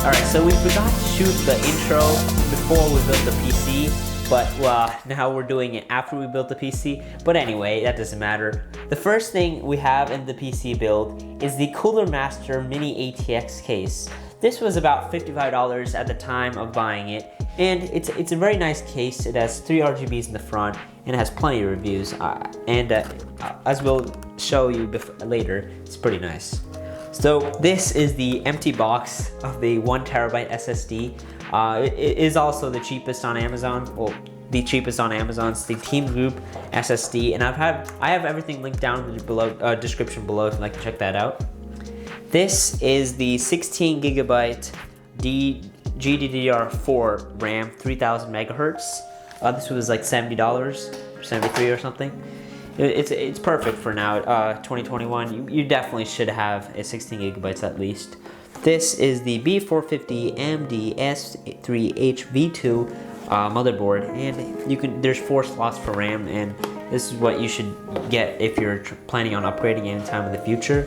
Alright, so we forgot to shoot the intro before we built the PC, but now we're doing it after we built the PC. But anyway, that doesn't matter. The first thing we have in the PC build is the Cooler Master Mini ATX case. This was about $55 at the time of buying it, and it's a very nice case. It has 3 RGBs in the front, and it has plenty of reviews, as we'll show you later, it's pretty nice. So this is the empty box of the 1TB SSD. It is also the cheapest on Amazon. Well, the cheapest on Amazon. It's the TEAMGROUP SSD, and I have everything linked down in the description below if you'd like to check that out. This is the 16GB GDDR4 RAM, 3000 megahertz. This was like $70 or $73 or something. It's perfect for now, 2021. You definitely should have a 16 gigabytes at least. This is the B450 MDS3HV2 motherboard, and there's 4 slots for RAM, and this is what you should get if you're planning on upgrading anytime in the future.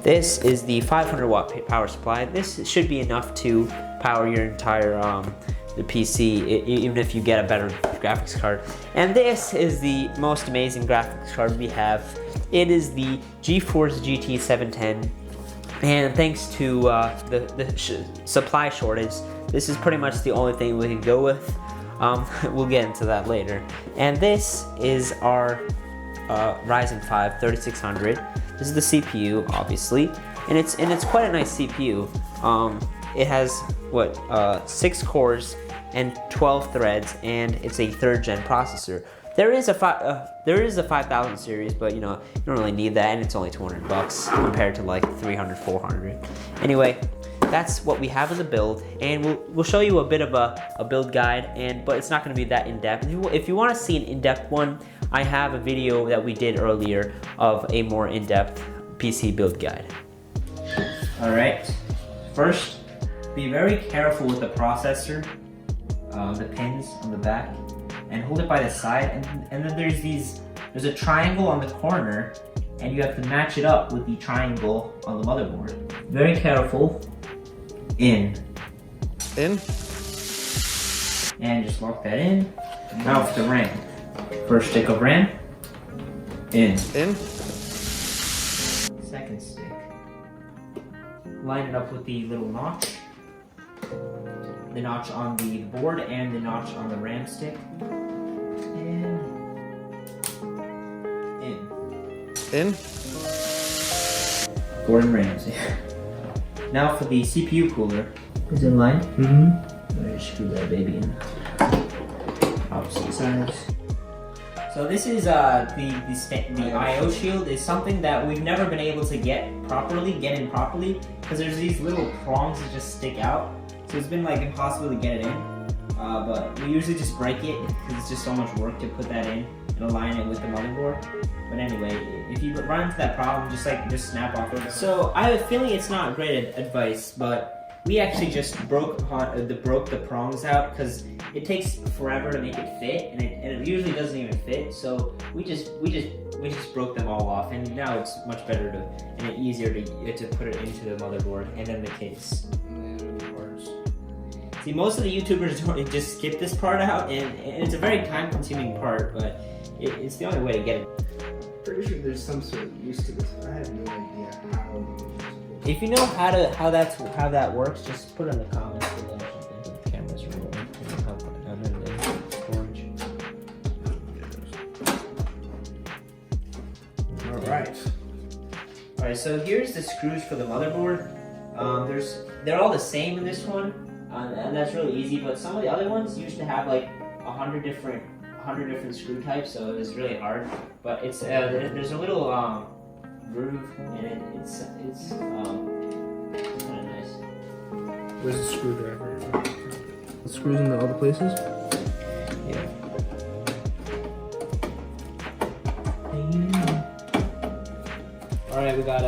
This is the 500 watt power supply. This should be enough to power your entire the PC, even if you get a better graphics card. And this is the most amazing graphics card we have. It is the GeForce GT 710, and thanks to the supply shortage, this is pretty much the only thing we can go with. We'll get into that later. And this is our Ryzen 5 3600. This is the CPU, obviously, and it's quite a nice CPU. It has 6 cores and 12 threads, and it's a 3rd gen processor. There is a 5000 series, but you don't really need that, and it's only $200 compared to like 300, 400. Anyway, that's what we have as a build, and we'll show you a bit of a build guide, but it's not going to be that in depth. If you want to see an in-depth one, I have a video that we did earlier of a more in-depth PC build guide. All right, first, be very careful with the processor, the pins on the back, and hold it by the side, and then there's a triangle on the corner, and you have to match it up with the triangle on the motherboard. Very careful. In. And just lock that in. Now for the RAM. First stick of RAM. In. Second stick. Line it up with the little notch. The notch on the board and the notch on the RAM stick. And in. Gordon Ramsay. Now for the CPU cooler. Is it in line? Mm-hmm. Just screw that baby in. Opposite sides. So this is the I/O shield is something that we've never been able to get in properly, because there's these little prongs that just stick out. So it's been like impossible to get it in. But we usually just break it because it's just so much work to put that in and align it with the motherboard. But anyway, if you run into that problem, just snap off it. So I have a feeling it's not great advice, but we actually just broke the prongs out because it takes forever to make it fit, and it usually doesn't even fit. So we just broke them all off, and now it's much better and easier to put it into the motherboard and then the case. See, most of the YouTubers just skip this part out, and it's a very time-consuming part, but it's the only way to get it. Pretty sure there's some sort of use to this, but I have no idea how. If you know how that works, just put it in the comments below or something. The camera's rolling. Orange. Alright, so here's the screws for the motherboard. They're all the same in this one, and that's really easy. But some of the other ones used to have like 100 different screw types, so it's really hard. But there's a little groove in it. It's kind of nice. Where's the screwdriver? The screws in the other places? Yeah. Alright, we got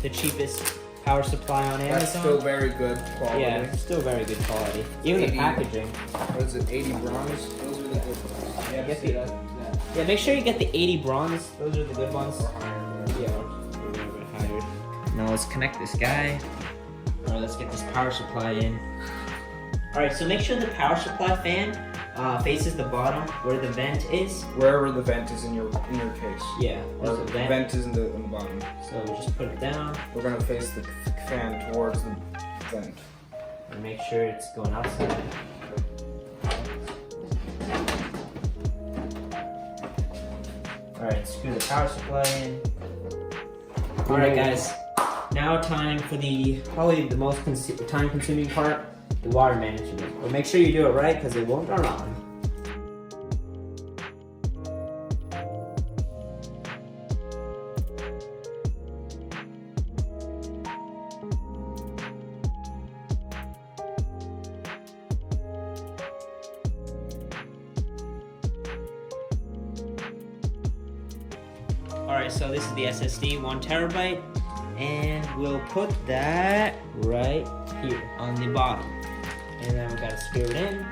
the cheapest power supply on Amazon. That's still very good quality. Yeah, still very good quality. Even the packaging. What is it, 80 bronze? Those are the good ones. Yeah, yeah, make sure you get the 80 bronze. Those are the good ones. Or higher. Yeah, a little bit higher. Now let's connect this guy. Alright, let's get this power supply in. Alright, so make sure the power supply fan faces the bottom where the vent is. Wherever the vent is in your case. Yeah, or the vent is in the bottom. So we just put it down. We're gonna face the fan towards the vent. And make sure it's going outside. Alright, screw the power supply in. Alright guys, now time for probably the most time consuming part, the water management. But make sure you do it right because it won't run on. Alright, so this is the SSD, 1 terabyte, and we'll put that right here on the bottom. And then we gotta screw it in.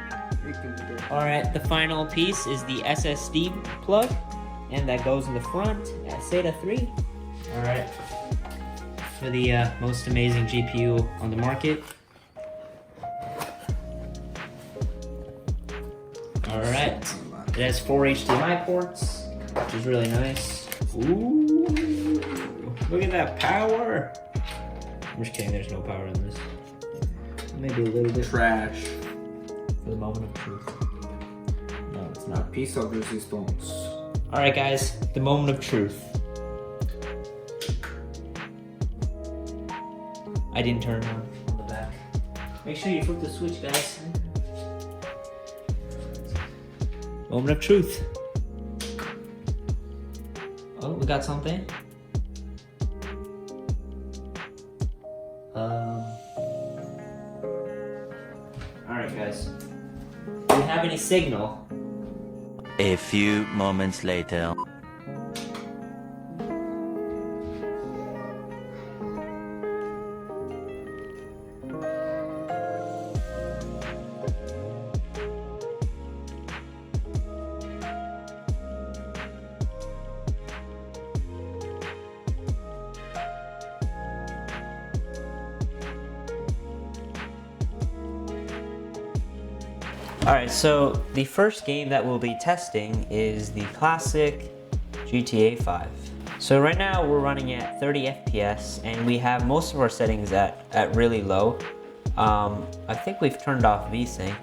Alright, the final piece is the SSD plug, and that goes in the front at SATA 3. Alright, for the most amazing GPU on the market. Alright, it has 4 HDMI ports, which is really nice. Ooh, look at that power. I'm just kidding, there's no power in this. Maybe a little bit. Trash. For the moment of truth. No, it's not. Piece of resistance. Alright guys, the moment of truth. I didn't turn it on the back. Make sure you flip the switch, guys. Moment of truth. Oh, we got something. Alright guys. Do you have any signal? A few moments later. Alright, so the first game that we'll be testing is the classic GTA 5. So right now we're running at 30 FPS and we have most of our settings at really low. I think we've turned off VSync.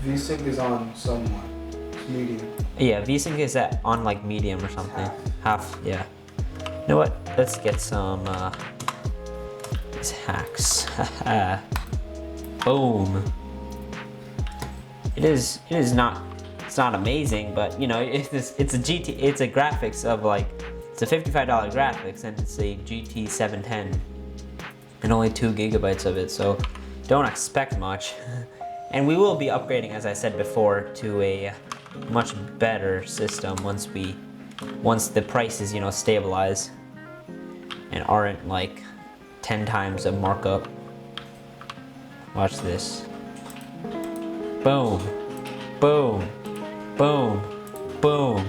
VSync is on somewhat. It's medium. Yeah, VSync is on like medium or something. Half, yeah. You know what? Let's get some these hacks. Boom. It's not amazing, but you know, it's a graphics of like, it's a $55 graphics and it's a GT 710 and only 2 gigabytes of it, so don't expect much. And we will be upgrading, as I said before, to a much better system once the prices, you know, stabilize and aren't like 10 times a markup. Watch this. Boom, boom, boom, boom.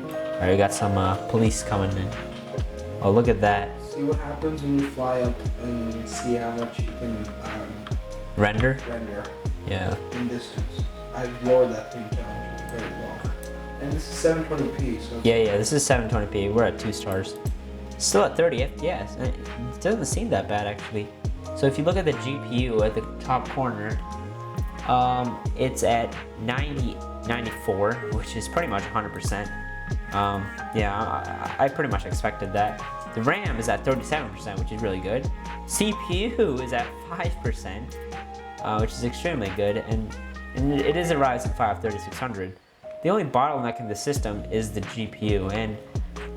Alright, we got some police coming in. Oh, look at that. See what happens when you fly up and see how much you can Render? render Yeah. in distance. I've lowered that thing down very well. And this is 720p, so... Yeah, this is 720p. We're at 2 stars. Still at 30 FPS. And it doesn't seem that bad, actually. So if you look at the GPU at the top corner, it's at 94, which is pretty much 100%. Yeah, I pretty much expected that. The RAM is at 37%, which is really good. CPU is at 5%, which is extremely good, and it is a Ryzen 5 3600. The only bottleneck in the system is the GPU, and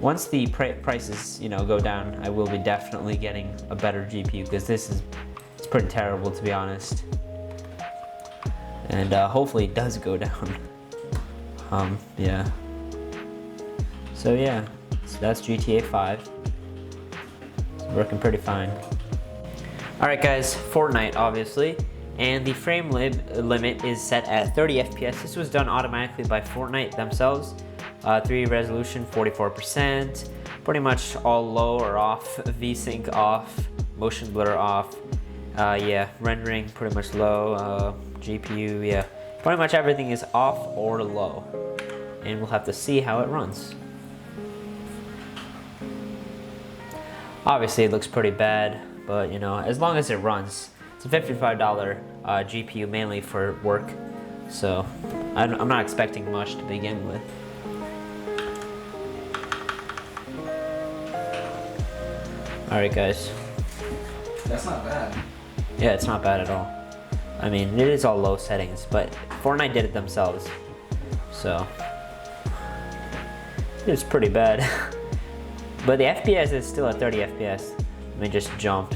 once the prices, you know, go down, I will be definitely getting a better GPU, because it's pretty terrible, to be honest. And hopefully it does go down. Yeah. So yeah, so that's GTA 5. It's working pretty fine. Alright guys, Fortnite obviously, and the frame limit is set at 30 FPS. This was done automatically by Fortnite themselves. 3 resolution, 44%, pretty much all low or off, VSync off, motion blur off. Yeah, rendering pretty much low. GPU, yeah, pretty much everything is off or low. And we'll have to see how it runs. Obviously it looks pretty bad, but you know, as long as it runs. It's a $55 GPU mainly for work, so I'm not expecting much to begin with. Alright guys. That's not bad. Yeah, it's not bad at all. I mean, it is all low settings, but Fortnite did it themselves, so it's pretty bad. But the FPS is still at 30 FPS. Let me just jump.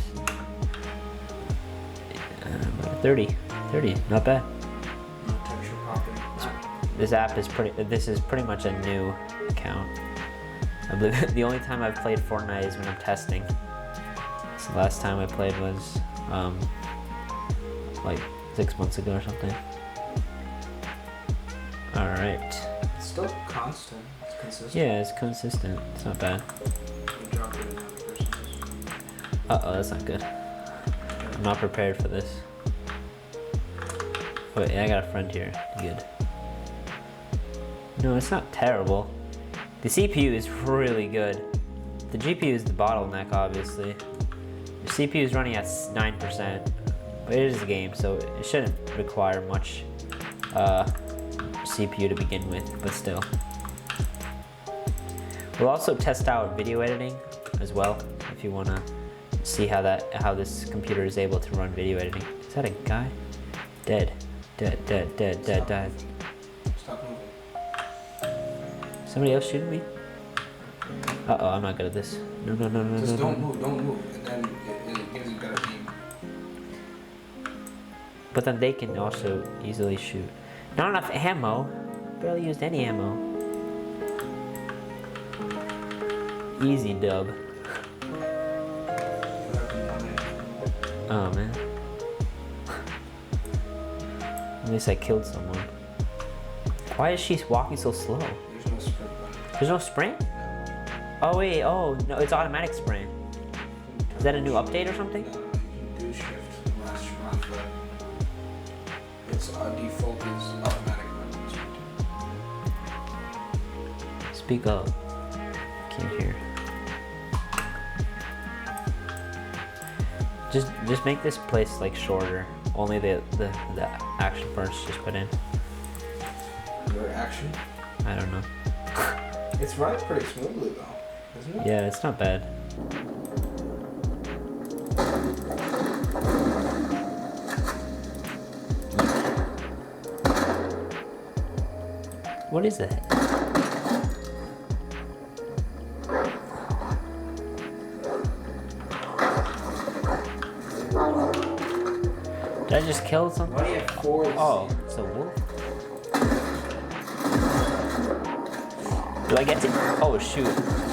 30, not bad. This app is this is pretty much a new account. I believe the only time I've played Fortnite is when I'm testing. So the last time I played was like 6 months ago or something. All right. It's still constant. It's consistent. Yeah, it's consistent. It's not bad. Uh-oh, that's not good. I'm not prepared for this. Wait, I got a friend here. Good. No, it's not terrible. The CPU is really good. The GPU is the bottleneck, obviously. The CPU is running at 9%, but it is a game, so it shouldn't require much CPU to begin with, but still. We'll also test out video editing as well, if you want to see how this computer is able to run video editing. Is that a guy? Dead. Dead. Stop moving. Somebody else shooting me? Uh-oh, I'm not good at this. No. Just don't move, and then it gives you better aim. But then they can also easily shoot. Not enough ammo. Barely used any ammo. Easy dub. Oh man. At least I killed someone. Why is she walking so slow? There's no sprint button. There's no sprint? Oh wait, oh no, it's automatic sprint. Is that a new update or something? No, you can do shift last round, but its default is automatic run. Speak up. Can't hear. Just make this place like shorter. Only the action parts just put in. Your action? I don't know. It's running pretty smoothly though, isn't it? Yeah, it's not bad. What is that? Did I just kill something? Why do you have 4? Oh, it's a wolf. Do I get to? Oh shoot!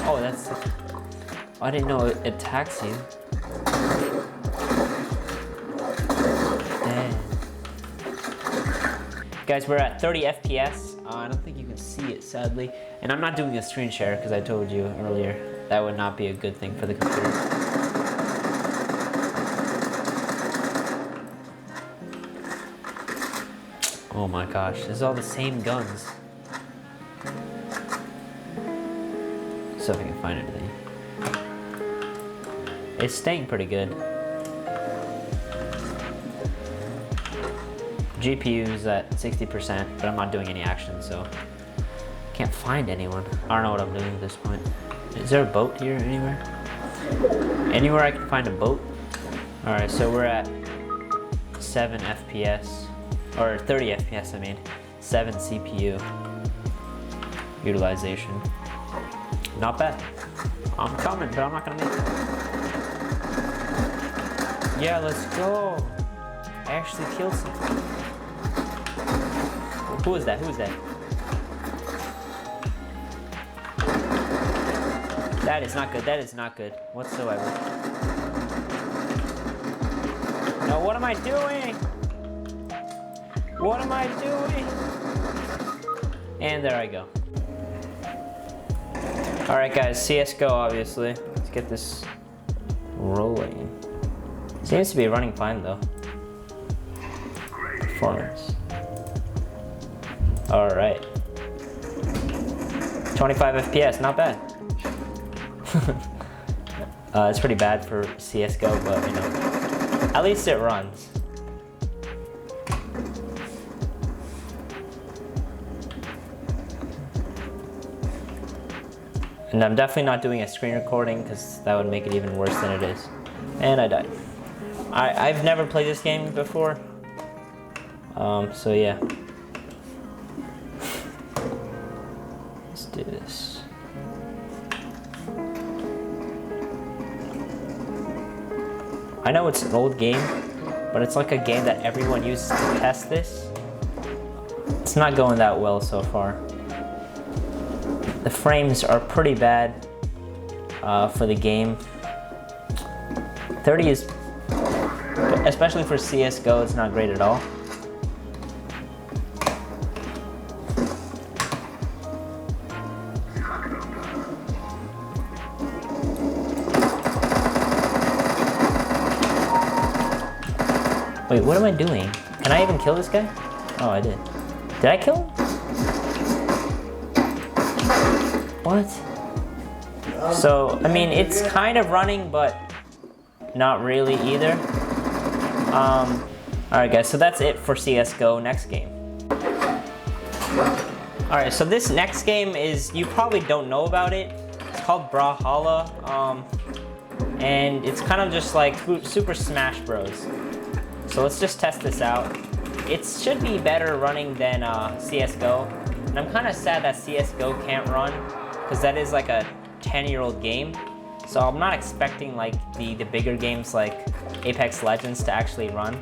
Oh, that's. Oh, I didn't know it attacks you. Dang. Guys, we're at 30 FPS. I don't think you can see it, sadly. And I'm not doing a screen share because I told you earlier that would not be a good thing for the computer. Oh my gosh, this is all the same guns. So if I can find anything. It's staying pretty good. GPU's at 60%, but I'm not doing any action, so can't find anyone. I don't know what I'm doing at this point. Is there a boat here anywhere? Anywhere I can find a boat? Alright, so we're at 7 FPS. Or 30 FPS, I mean. 7 CPU utilization. Not bad. I'm coming, but I'm not gonna make it. Yeah, let's go. I actually killed someone. Who is that? Who is that? That is not good. That is not good whatsoever. No, what am I doing? What am I doing? And there I go. All right, guys, CSGO, obviously. Let's get this rolling. Seems to be running fine though. Performance. All right. 25 FPS, not bad. It's pretty bad for CSGO, but you know, at least it runs. And I'm definitely not doing a screen recording because that would make it even worse than it is. And I died. I've never played this game before. So yeah. Let's do this. I know it's an old game, but it's like a game that everyone uses to test this. It's not going that well so far. The frames are pretty bad for the game. 30 is, especially for CSGO, it's not great at all. Wait, what am I doing? Can I even kill this guy? Oh, I did. Did I kill him? What? So, I mean, it's kind of running, but not really either. Alright guys, so that's it for CSGO. Next game. Alright, so this next game is, you probably don't know about it. It's called Brawhalla. And it's kind of just like Super Smash Bros. So let's just test this out. It should be better running than CSGO. And I'm kind of sad that CSGO can't run, because that is like a 10-year-old game. So I'm not expecting like the bigger games like Apex Legends to actually run.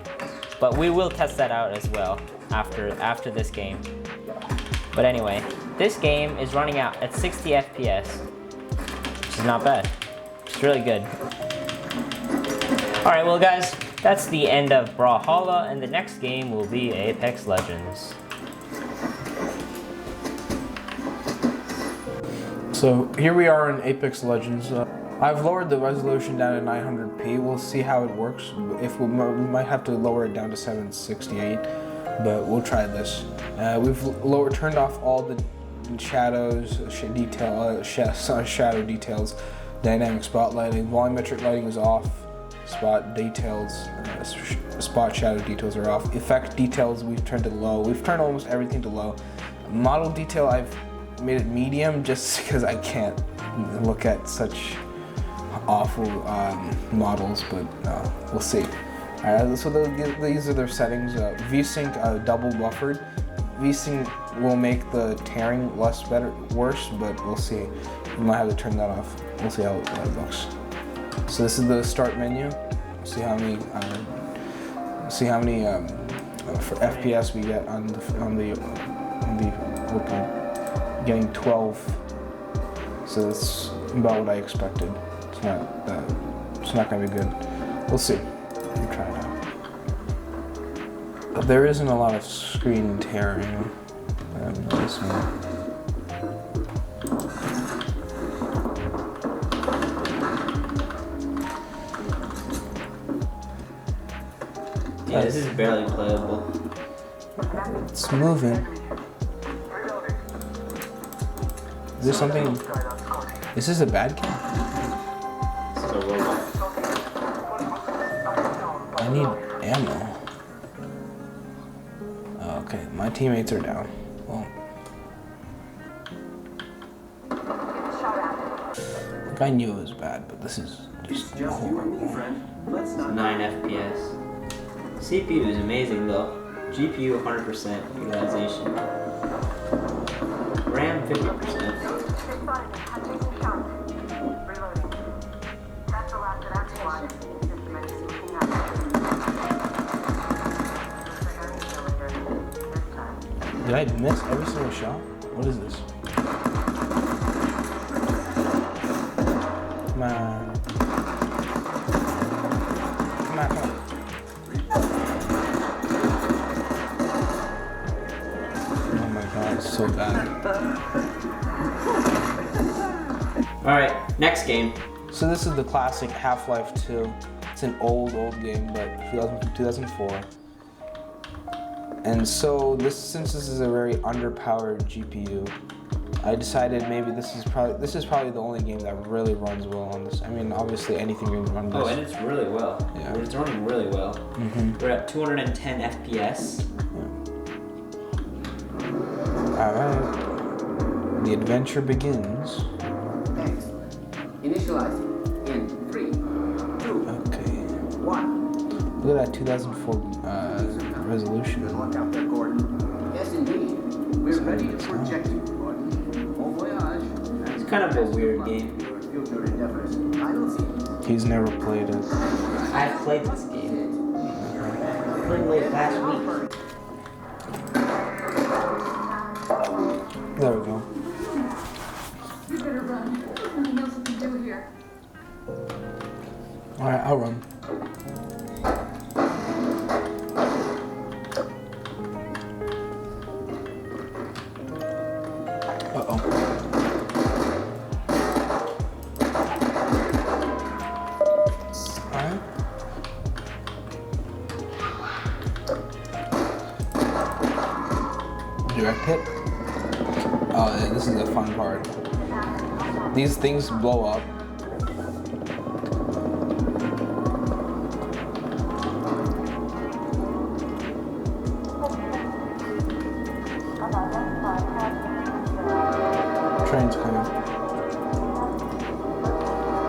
But we will test that out as well after this game. But anyway, this game is running out at 60 FPS, which is not bad. It's really good. Alright, well guys, that's the end of Brawhalla, and the next game will be Apex Legends. So here we are in Apex Legends. I've lowered the resolution down to 900p. We'll see how it works. If we might have to lower it down to 768, but we'll try this. We've turned off all the shadows, shadow details, dynamic spotlighting, volumetric lighting is off, spot details, spot shadow details are off. Effect details we've turned to low. We've turned almost everything to low. Model detail I've made it medium just because I can't look at such awful models, but we'll see. Alright, so these are their settings. VSync double buffered. VSync will make the tearing worse, but we'll see. We might have to turn that off. We'll see how it looks. So this is the start menu. See how many for FPS we get on the open. Getting 12. So that's about what I expected. It's not gonna be good. We'll see. We'll try it out. But there isn't a lot of screen tearing. I'm noticing. Yeah, this is barely playable. It's moving. Is this something? Is this a bad game? This is a robot. I need ammo. Oh, okay, my teammates are down. Well, I think I knew it was bad, but this is just horrible. 9 FPS. CPU is amazing though. GPU 100% utilization. RAM 50%. Did I miss every single shot? What is this? Come on. Come on, come on. Oh my god, it's so bad. Alright, next game. So this is the classic Half-Life 2. It's an old game, but 2004. And so since this is a very underpowered GPU, I decided maybe this is probably the only game that really runs well on this. I mean, obviously anything can run this. Oh, and it's really well. Yeah. It's running really well. We're at 210 FPS. Alright. The adventure begins. Excellent. Initializing in 3, 2, Okay. 1. Look at that 2004 resolution. Good luck out there, Gordon. Yes, indeed. We're ready to project you, Gordon. Bon voyage. It's kind of a weird game. Your future endeavors. I don't see. He's never played it. I've played this game. I played late last week. There we go. You better run. There's nothing else we can do here. Alright, I'll run. Uh-oh. Alright. Direct hit. Oh, yeah, this is the fun part. These things blow up. Train's coming.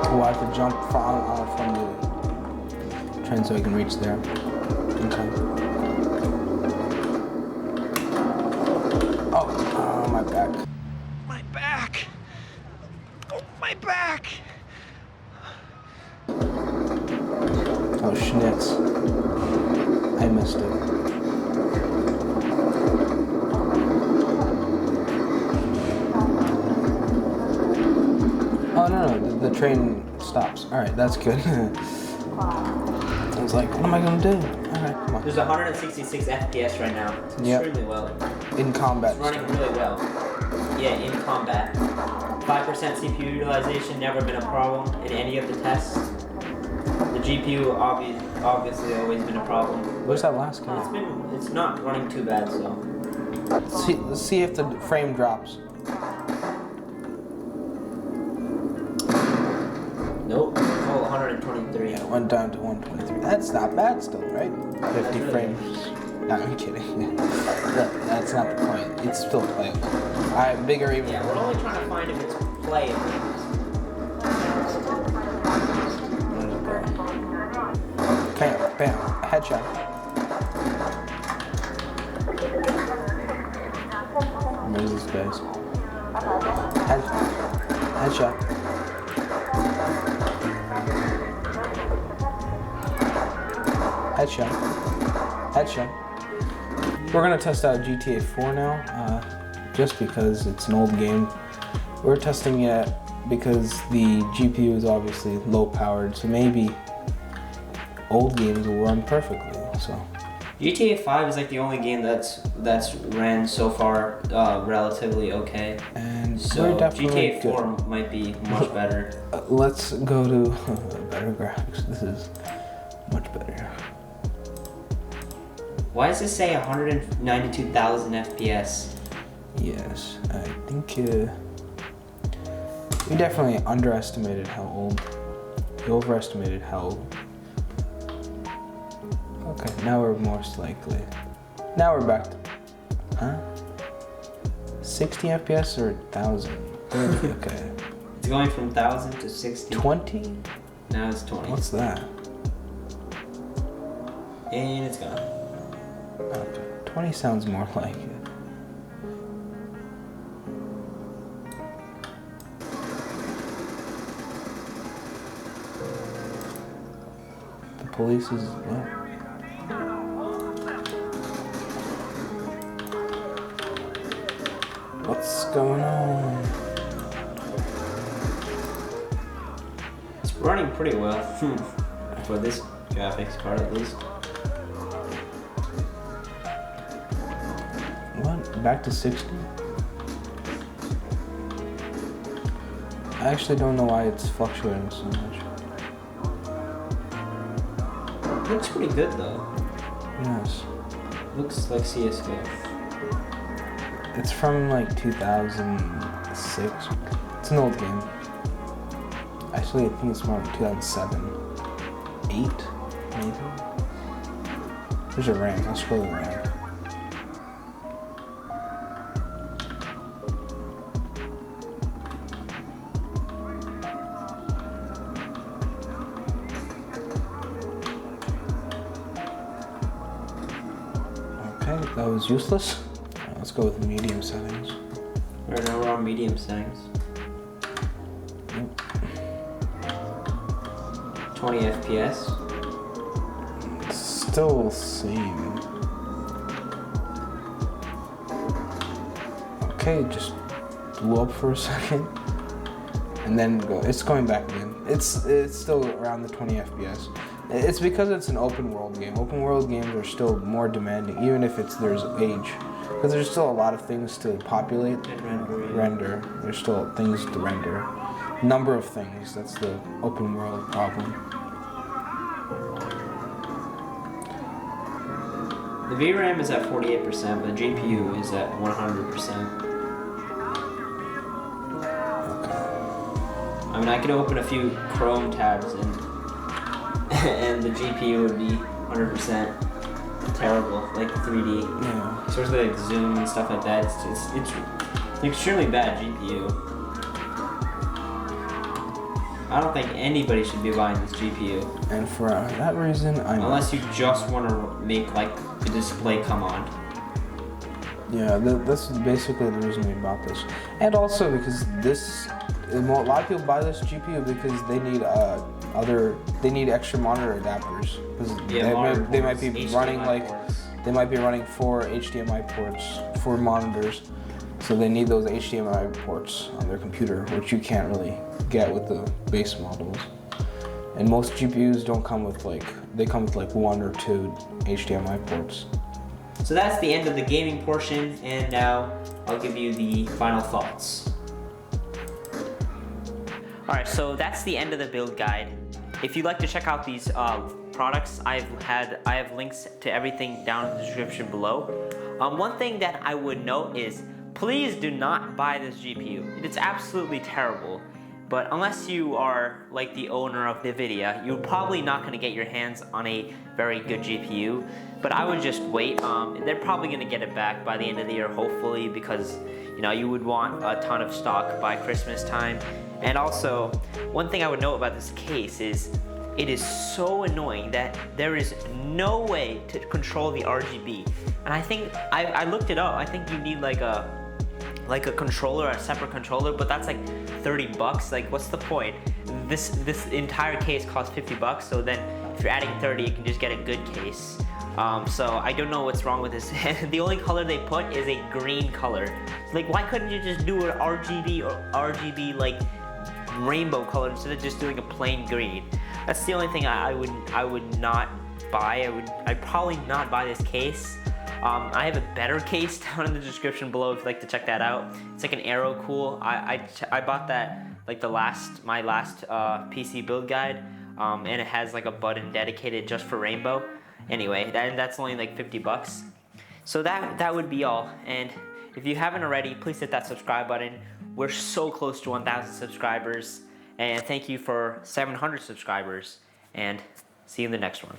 Oh, I have to jump from the train so I can reach there. Okay. Oh, my back. My back! Oh, my back! Oh, schnitz. I missed it. Oh, no, the train stops. Alright, that's good. I was like, what am I gonna do? Alright, come on. There's 166 FPS right now. It's Yep. extremely well. In combat. It's running really well. Yeah, in combat. 5% CPU utilization, never been a problem in any of the tests. The GPU obviously always been a problem. Where's that last guy? It's not running too bad, so. Let's see if the frame drops. Nope. Oh, 123. Yeah, it went down to 123. That's not bad still, right? 50 really frames. No, I'm kidding. That's not the point. It's still playable. Alright, bigger even. Yeah, we're only trying to find if it's playable. Bam, bam, headshot. Where's this guys? Headshot. Headshot. Headshot. We're gonna test out GTA 4 now, just because it's an old game. We're testing it because the GPU is obviously low powered, so maybe old games will run perfectly. So GTA 5 is like the only game that's ran so far relatively okay. and So we're definitely GTA 4 might be much better. Let's go to better graphics. This is much better. Why does it say 192,000 FPS? Yes, I think we definitely underestimated how old. We overestimated how old. Okay, now we're most likely. Now we're back to, 60 FPS or 1,000? Okay. It's going from 1,000 to 60. 20? Now it's 20. What's that? And it's gone. Okay, 20 sounds more like it. The police is, yeah. What's going on? It's running pretty well for this graphics card at least. What? Back to 60? I actually don't know why it's fluctuating so much. Looks pretty good though. Yes. Looks like CSGO. It's from like 2006. It's an old game. Actually, I think it's more like 2007. 8, maybe? There's a RAM. Let's scroll the RAM. Okay, that was useless. Let's go with medium settings. Right now we're on medium settings. 20 FPS. Still same. Okay, just blew up for a second. And then it's going back again. It's still around the 20 FPS. It's because it's an open world game. Open world games are still more demanding, even if there's age. Because there's still a lot of things to populate and render. There's still things to render. Number of things, that's the open world problem. The VRAM is at 48%, but the GPU is at 100%. I mean, I could open a few Chrome tabs and the GPU would be 100% terrible, like 3D. Yeah. Especially like zoom and stuff like that. It's an extremely bad GPU. I don't think anybody should be buying this GPU. And for that reason, unless you just want to make like the display come on. Yeah, this is basically the reason we bought this. And also because a lot of people buy this GPU because they need extra monitor adapters. Because they might be running they might be running 4 HDMI ports, 4 monitors. So they need those HDMI ports on their computer, which you can't really get with the base models. And most GPUs don't come with they come with 1 or 2 HDMI ports. So that's the end of the gaming portion, and now I'll give you the final thoughts. Alright, so that's the end of the build guide. If you'd like to check out these products, I have links to everything down in the description below. One thing that I would note is, please do not buy this GPU. It's absolutely terrible. But unless you are like the owner of NVIDIA, you're probably not going to get your hands on a very good GPU. But I would just wait. They're probably going to get it back by the end of the year, hopefully, because you would want a ton of stock by Christmas time. And also, one thing I would note about this case is it is so annoying that there is no way to control the RGB. And I think I looked it up. I think you need like a controller, a separate controller, but that's like 30 bucks. Like, what's the point? This entire case costs 50 bucks, so then if you're adding 30, you can just get a good case. So I don't know what's wrong with this. The only color they put is a green color. Like, why couldn't you just do an RGB or RGB like rainbow color instead of just doing a plain green? That's the only thing I would not buy. I'd probably not buy this case. I have a better case down in the description below if you'd like to check that out. It's like an Aero Cool. I bought that like my last PC build guide, and it has like a button dedicated just for rainbow. Anyway, that's only like 50 bucks. So that would be all. And if you haven't already, please hit that subscribe button. We're so close to 1,000 subscribers. And thank you for 700 subscribers. And see you in the next one.